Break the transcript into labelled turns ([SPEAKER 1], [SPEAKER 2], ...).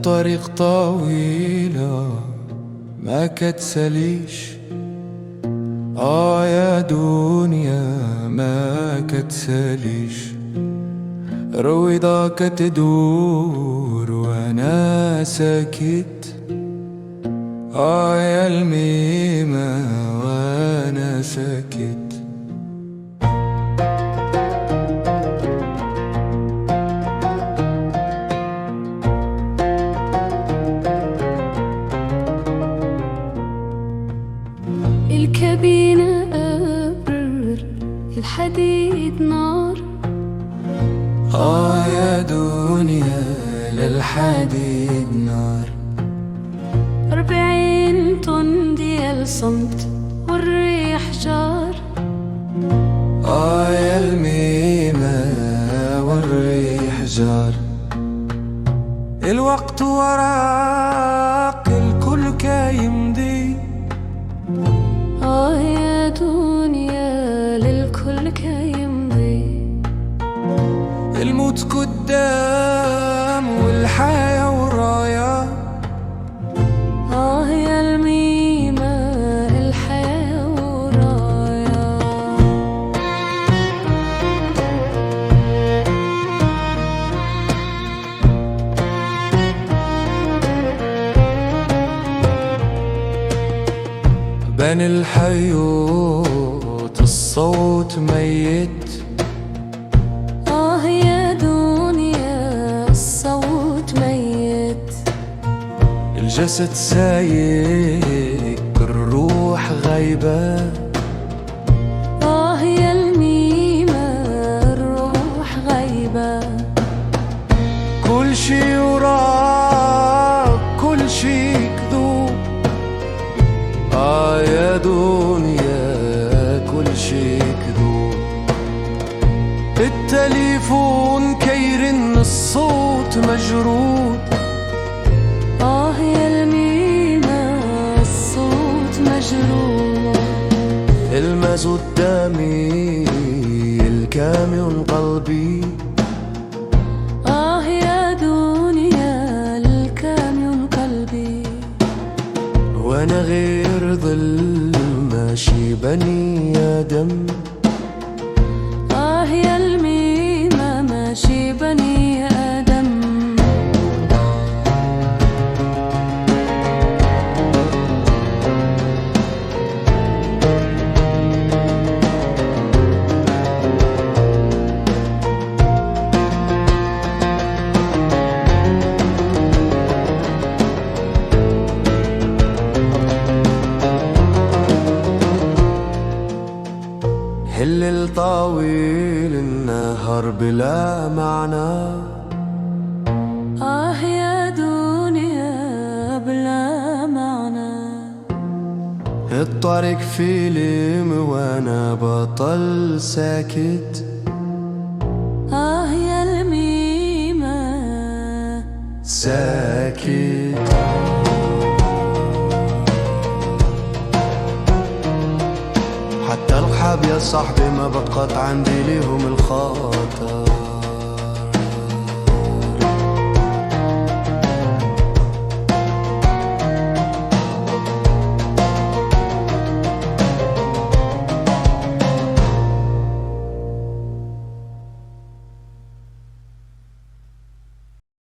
[SPEAKER 1] الطريق طويلة ما كتساليش، يا دنيا ما كتساليش. رويضة كتدور وانا ساكت، يا الميمة وانا ساكت.
[SPEAKER 2] الكابينة أبرر، الحديد نار.
[SPEAKER 1] يا دنيا للحديد نار.
[SPEAKER 2] 40 طن ديال صمت والريح جار.
[SPEAKER 1] يا الميمة والريح جار. الوقت وراق الكل كيمضي،
[SPEAKER 2] يا دنيا للكل كيمضي.
[SPEAKER 1] الموت قدام والحياة ورايا،
[SPEAKER 2] يا الميمة الحياة ورايا.
[SPEAKER 1] بين الحيوط الصوت ميت،
[SPEAKER 2] يا دنيا الصوت ميت.
[SPEAKER 1] الجسد سايق الروح غايبة،
[SPEAKER 2] يا الميمة الروح غايبة.
[SPEAKER 1] كل شي وراك كل شي كذوب، يا دنيا كل شي كذوب. التليفون كيرن الصوت مجرود،
[SPEAKER 2] يا الميمة الصوت مجروح.
[SPEAKER 1] المازوت قدامي الكاميون قلبي،
[SPEAKER 2] يا دنيا الكاميون قلبي.
[SPEAKER 1] وانا غير ظل ماشي بني ادم،
[SPEAKER 2] يا الميمة ماشي بني آدم.
[SPEAKER 1] الليل طويل النهار بلا معنى،
[SPEAKER 2] يا دنيا بلا معنى.
[SPEAKER 1] الطريق فيلم وانا بطل ساكت،
[SPEAKER 2] يا الميمة
[SPEAKER 1] ساكت. حتى الحب يا صاحبي ما بقت عندي ليهم الخاطر.